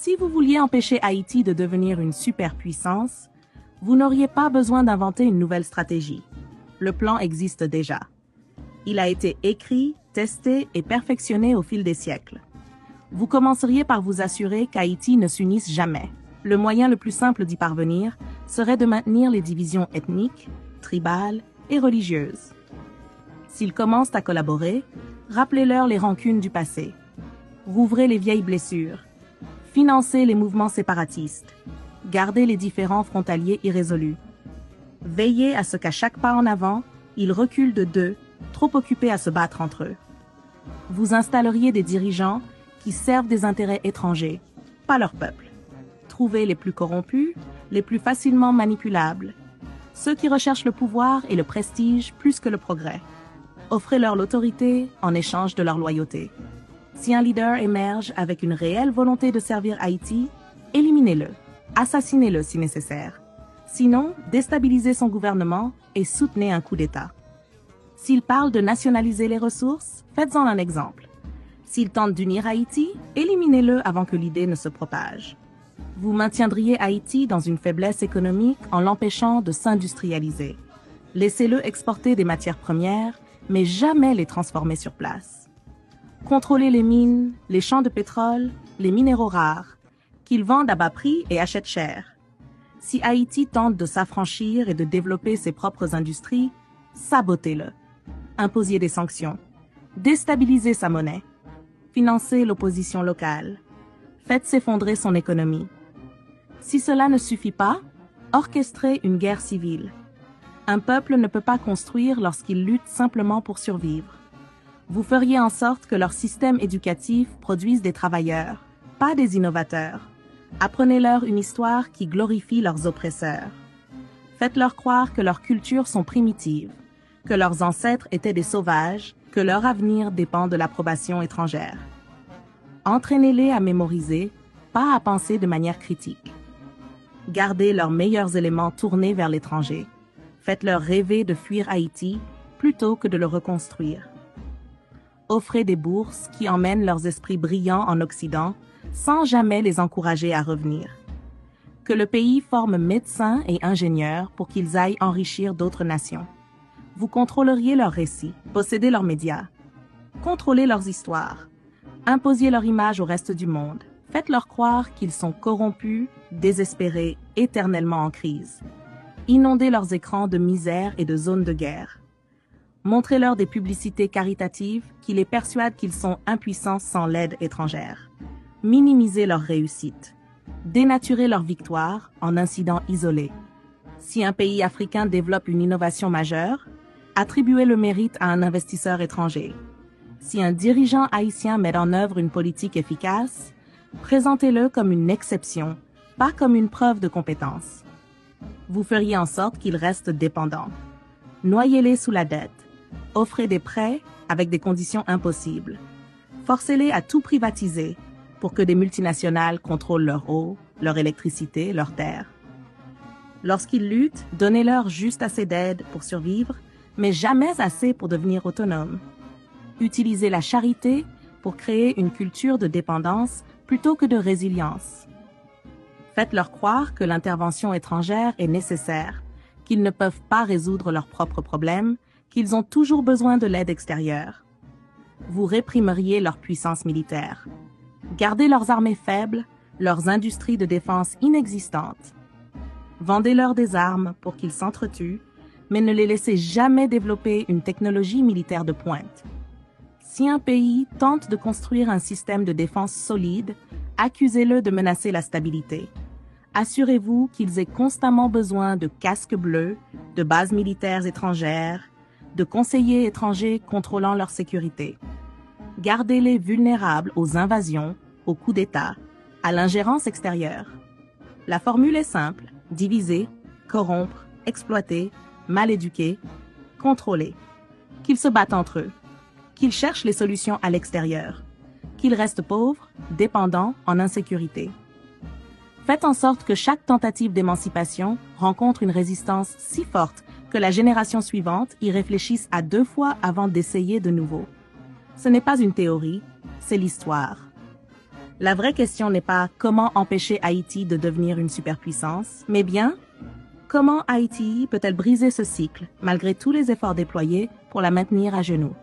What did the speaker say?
Si vous vouliez empêcher Haïti de devenir une superpuissance, vous n'auriez pas besoin d'inventer une nouvelle stratégie. Le plan existe déjà. Il a été écrit, testé et perfectionné au fil des siècles. Vous commenceriez par vous assurer qu'Haïti ne s'unisse jamais. Le moyen le plus simple d'y parvenir serait de maintenir les divisions ethniques, tribales et religieuses. S'ils commencent à collaborer, rappelez-leur les rancunes du passé. Rouvrez les vieilles blessures. Financez les mouvements séparatistes. Gardez les différends frontaliers irrésolus. Veillez à ce qu'à chaque pas en avant, ils reculent de deux, trop occupés à se battre entre eux. Vous installeriez des dirigeants qui servent des intérêts étrangers, pas leur peuple. Trouvez les plus corrompus, les plus facilement manipulables, ceux qui recherchent le pouvoir et le prestige plus que le progrès. Offrez-leur l'autorité en échange de leur loyauté. Si un leader émerge avec une réelle volonté de servir Haïti, éliminez-le, assassinez-le si nécessaire. Sinon, déstabilisez son gouvernement et soutenez un coup d'État. S'il parle de nationaliser les ressources, faites-en un exemple. S'il tente d'unir Haïti, éliminez-le avant que l'idée ne se propage. Vous maintiendriez Haïti dans une faiblesse économique en l'empêchant de s'industrialiser. Laissez-le exporter des matières premières, mais jamais les transformer sur place. Contrôlez les mines, les champs de pétrole, les minéraux rares, qu'ils vendent à bas prix et achètent cher. Si Haïti tente de s'affranchir et de développer ses propres industries, sabotez-le. Imposez des sanctions. Déstabilisez sa monnaie. Financez l'opposition locale. Faites s'effondrer son économie. Si cela ne suffit pas, orchestrez une guerre civile. Un peuple ne peut pas construire lorsqu'il lutte simplement pour survivre. Vous feriez en sorte que leur système éducatif produise des travailleurs, pas des innovateurs. Apprenez-leur une histoire qui glorifie leurs oppresseurs. Faites-leur croire que leurs cultures sont primitives, que leurs ancêtres étaient des sauvages, que leur avenir dépend de l'approbation étrangère. Entraînez-les à mémoriser, pas à penser de manière critique. Gardez leurs meilleurs éléments tournés vers l'étranger. Faites-leur rêver de fuir Haïti plutôt que de le reconstruire. Offrez des bourses qui emmènent leurs esprits brillants en Occident sans jamais les encourager à revenir. Que le pays forme médecins et ingénieurs pour qu'ils aillent enrichir d'autres nations. Vous contrôleriez leurs récits, possédez leurs médias. Contrôlez leurs histoires. Imposiez leur image au reste du monde. Faites-leur croire qu'ils sont corrompus, désespérés, éternellement en crise. Inondez leurs écrans de misère et de zones de guerre. Montrez-leur des publicités caritatives qui les persuadent qu'ils sont impuissants sans l'aide étrangère. Minimisez leur réussite. Dénaturez leur victoire en incidents isolés. Si un pays africain développe une innovation majeure, attribuez le mérite à un investisseur étranger. Si un dirigeant haïtien met en œuvre une politique efficace, présentez-le comme une exception, pas comme une preuve de compétence. Vous feriez en sorte qu'ils restent dépendants. Noyez-les sous la dette. Offrez des prêts avec des conditions impossibles. Forcez-les à tout privatiser pour que des multinationales contrôlent leur eau, leur électricité, leurs terres. Lorsqu'ils luttent, donnez-leur juste assez d'aide pour survivre, mais jamais assez pour devenir autonomes. Utilisez la charité pour créer une culture de dépendance plutôt que de résilience. Faites-leur croire que l'intervention étrangère est nécessaire, qu'ils ne peuvent pas résoudre leurs propres problèmes, qu'ils ont toujours besoin de l'aide extérieure. Vous réprimeriez leur puissance militaire. Gardez leurs armées faibles, leurs industries de défense inexistantes. Vendez-leur des armes pour qu'ils s'entretuent, mais ne les laissez jamais développer une technologie militaire de pointe. Si un pays tente de construire un système de défense solide, accusez-le de menacer la stabilité. Assurez-vous qu'ils aient constamment besoin de casques bleus, de bases militaires étrangères, de conseillers étrangers contrôlant leur sécurité. Gardez-les vulnérables aux invasions, aux coups d'État, à l'ingérence extérieure. La formule est simple: diviser, corrompre, exploiter, mal éduquer, contrôler. Qu'ils se battent entre eux. Qu'ils cherchent les solutions à l'extérieur. Qu'ils restent pauvres, dépendants, en insécurité. Faites en sorte que chaque tentative d'émancipation rencontre une résistance si forte que la génération suivante y réfléchisse à 2 fois avant d'essayer de nouveau. Ce n'est pas une théorie, c'est l'histoire. La vraie question n'est pas comment empêcher Haïti de devenir une superpuissance, mais bien comment Haïti peut-elle briser ce cycle malgré tous les efforts déployés pour la maintenir à genoux.